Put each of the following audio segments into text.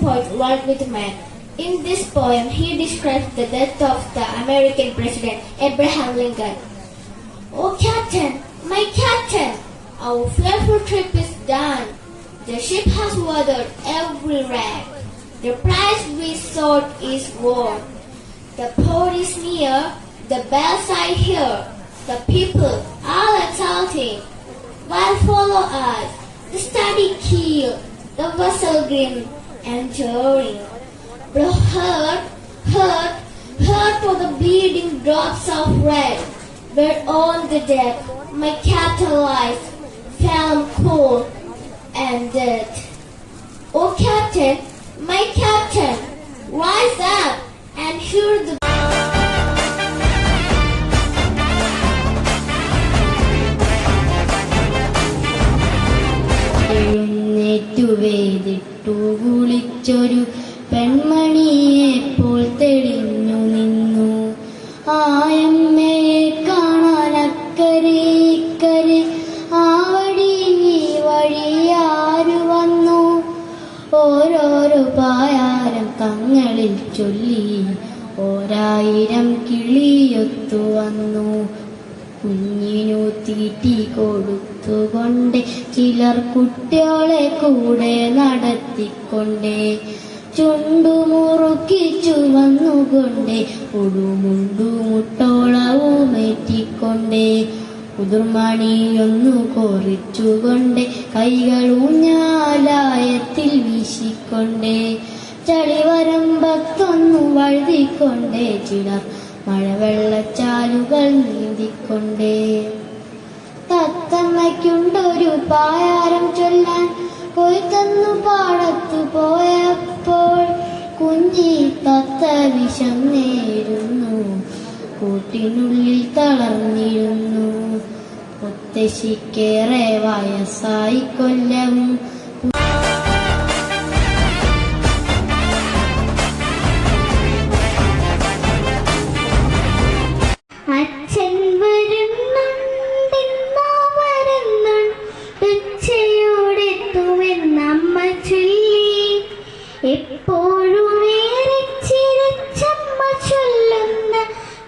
poet Walt Whitman. In this poem, he describes the death of the American President Abraham Lincoln. "Oh Captain, my Captain, our fearful trip is done. The ship has weathered every wreck. The prize we sought is won. The port is near, the bells I hear. The people are exulting. While follow us, the steady keel, the vessel grim and enduring. Blow hurt, hurt, hurt for the bleeding drops of red, where on the deck my captain lies, calm, cool, and dead. Oh Captain, my Captain, rise up and hear the വേദിട്ടു കുളിച്ചൊരു പെൺമണിയെപ്പോൾ തെളിഞ്ഞു നിന്നു. ആയമ്മയെ കാണാൻ അക്കരെ ഇക്കരെ ആ വഴി ഈ വഴി ആരു വന്നു. ഓരോരോ പായാരം തങ്ങളിൽ ചൊല്ലി ഓരായിരം കിളിയൊത്തു വന്നു. കുഞ്ഞിനു തീറ്റി കൊടുത്തുകൊണ്ട് ചിലർ കുട്ടികളെ കൂടെ നടത്തിക്കൊണ്ടേ ചുണ്ടുമുറുക്കി ചുവന്നുകൊണ്ടേ ഉടുമുണ്ടു മുട്ടോളവുമേറ്റിക്കൊണ്ടേ ഉതിർമണിയൊന്നു കൊറിച്ചുകൊണ്ടേ കൈകൾ ഊഞ്ഞാലായത്തിൽ വീശിക്കൊണ്ടേ ചളിവരമ്പത്തൊന്നു വഴുതിക്കൊണ്ടേ ചിലർ മഴവെള്ളച്ചാലുകൾ നീന്തിക്കൊണ്ടേ. തത്തമ്മയ്ക്കുണ്ടൊരു പായാരം ചൊല്ലാൻ കൊയ്ത്തന്നു പാടത്തു പോയപ്പോൾ കുഞ്ഞി തത്ത വിശന്നേരുന്നു, കൂട്ടിനുള്ളിൽ തളർന്നിരുന്നു. മുത്തശ്ശിക്കേറെ വയസ്സായി കൊല്ലവും എപ്പോഴും ചിരിച്ചമ്മ ചൊല്ലുന്ന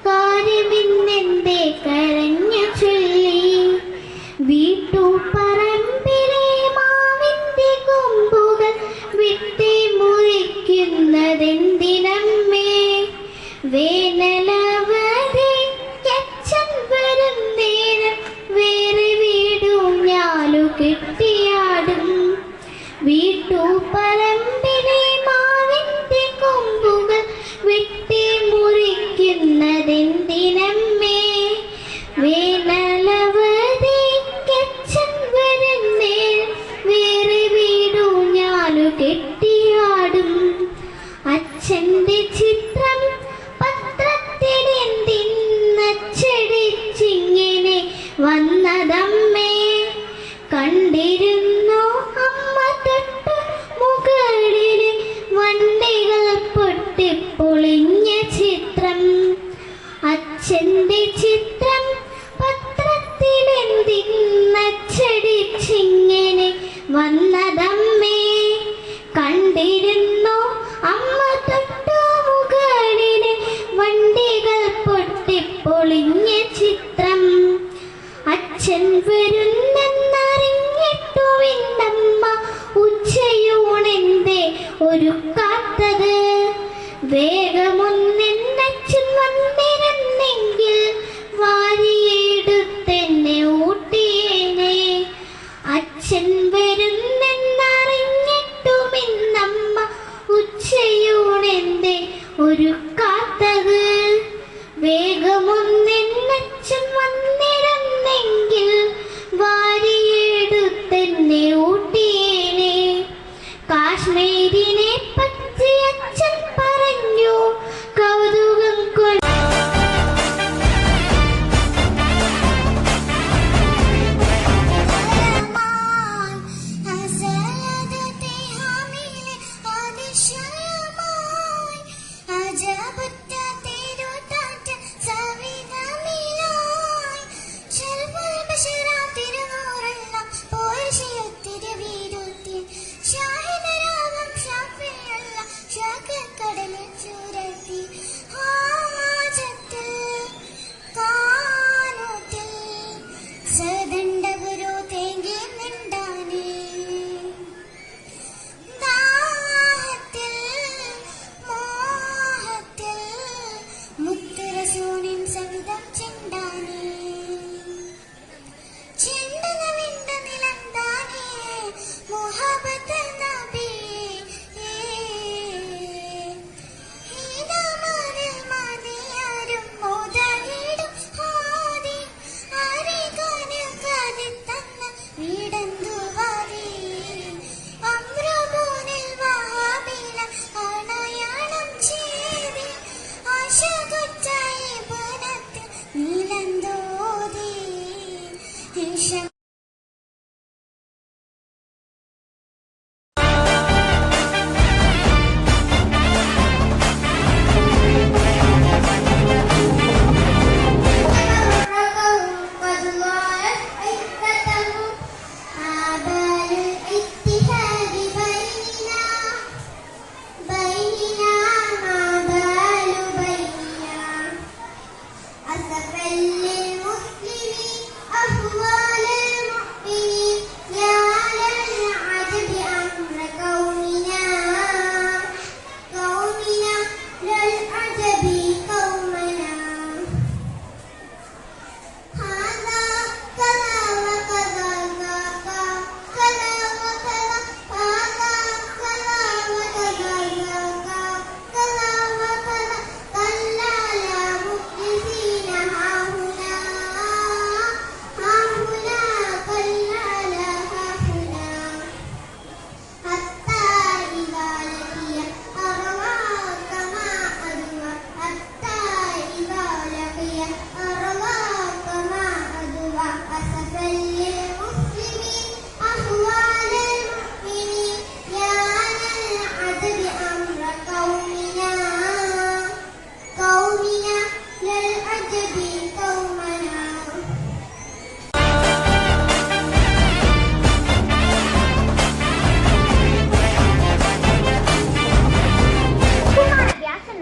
കാര്യമിന്നെന്റെ കരഞ്ഞു ചൊല്ലി. വീട്ടുപറമ്പിലെ മാവിന്റെ കൊമ്പുകൾ വെട്ടി മുറിക്കുന്നതെന്തിനമ്മേ? വേനലവധിക്കച്ഛൻ വരും നേരം വേറെ വീടും ഞാലു കെട്ടിയാടും. വീട്ടുപറമ്പിലെ മാവിന്റെ കൊമ്പുകൾ വെട്ടി മുറിക്കുന്നതെന്തിനമ്മേ? വേനലവധിക്കച്ഛൻ വരും നേരം വേറെ വീടും ഞാലു കെട്ടിയാടും. അച്ഛന്റെ ചിത്രം പത്രത്തിലെന്തിന്നച്ചടിച്ചിങ്ങനെ വന്നതമ്മേ? കണ്ടിരുന്നോ അമ്മ തൊട്ട് മുകളിലെ വണ്ടികൾ പൊട്ടിപ്പൊളിഞ്ഞ ചിത്രം? അച്ഛന്റെ ചിത്രം പത്രത്തിലെന്തിന്നച്ചടിച്ചിങ്ങനെ വന്നതമ്മേ? കണ്ടിരുന്നോ അമ്മ തൊട്ട് മുകളിലെ വണ്ടികൾ പൊട്ടിപ്പൊളിഞ്ഞ ചിത്രം? അച്ഛൻ വരുന്നെന്നറിഞ്ഞിട്ടുമിന്നമ്മ ഉച്ചയൂണെന്തേ ഒരുക്കാത്തത്? വേഗമൊന്നെന്നച്ഛൻ വന്നിരുന്നെങ്കിൽ വാരിയെടുത്തെന്നെ ഊട്ടിയേനെ. അച്ഛൻ വരുന്നെന്നറിഞ്ഞിട്ടുമിന്നമ്മ ഉച്ചയൂണെന്തേ ഒരുക്കാത്തത്? വേഗമൊന്നെന്നച്ഛൻ വന്നിരുന്നെങ്കിൽ വാരിയെടുത്തെന്നെ ഊട്ടിയേനെ. കാശ്മീരിനെ പറ്റി അച്ഛൻ പറഞ്ഞു കൗതുകം കൊണ്ട്. شاهد راغب شافي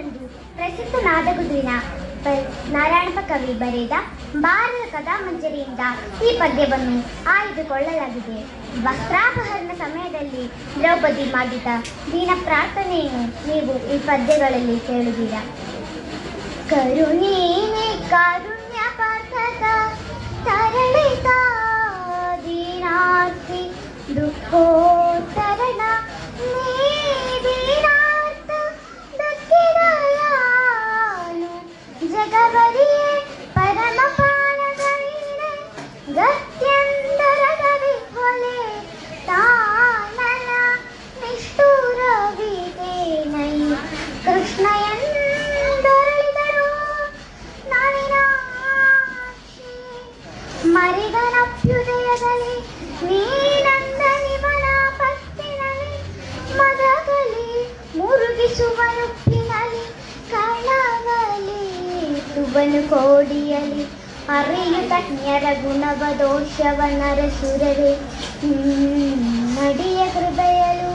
ಎಂದು ಪ್ರಸಿದ್ಧ ನಾದಗುದಿನ ನಾರಾಯಣಪ್ಪ ಕವಿ ಬರೆದ ಭಾರತ ಕಥಾಮಂಜರಿಯಿಂದ ಈ ಪದ್ಯವನ್ನು ಆಯ್ದುಕೊಳ್ಳಲಾಗಿದೆ. ವಸ್ತ್ರಾಪಹರಣ ಸಮಯದಲ್ಲಿ ದ್ರೌಪದಿ ಮಾಡಿದ ದೀನ ಪ್ರಾರ್ಥನೆಯನ್ನು ನೀವು ಈ ಪದ್ಯಗಳಲ್ಲಿ ಕೇಳಿದ್ದೀರಾ. ಕರುಣೀನೆ ಕಾರುಣ್ಯ ಪಾರ್ಥಕ ತರಳಿತ ದೀನಾರ್ತಿ ದುಃಖೋತ್ತರಣ ದೀನಾರ್ಥ ದುಃಖಿದಯಾನು ಜಗವರಿಯೇ ಪರಮ ಪಾಲಗೈನೆ ಗತ್ಯಂತರದ ವಿಫಲೆ ತಾನನ ನಿಷ್ಠುರ ವಿದೇನೈ ಕೃಷ್ಣ ಎಂದರಳಿದಳು ನಾಳಿನಾಕ್ಷಿ ಮರಿಗನಭ್ಯುದಯದಲ್ಲಿ ನೀನಂದನಿವನ ಪತ್ತಿನಲ್ಲಿ ಮದಗಲಿ ಮುರುಗಿಸುವನುಪ್ಪಿನಲ್ಲಿ ಕಣವಲಿ ತುಬನು ಕೋಡಿಯಲಿ ಅರಿಯುತ ಜ್ಞರ ಗುಣವ ದೋಷವನರಸುರವೇ ನಡಿಯ ಹೃದಯಲು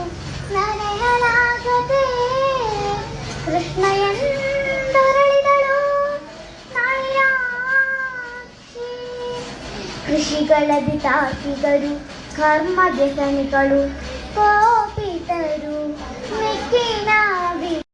ನನೆಯಲಾಗದೆ ಕೃಷ್ಣ ಎಂದರಳಿದಳು ನಾಳಿನಾಕ್ಷಿ. ಕೃಷಿಗಳ ಬಿತಾಕಿಗಳು ಕರ್ಮ ವ್ಯಸನಿಗಳು ಕೋಪಿತರು ಮೆಕ್ಕಿನ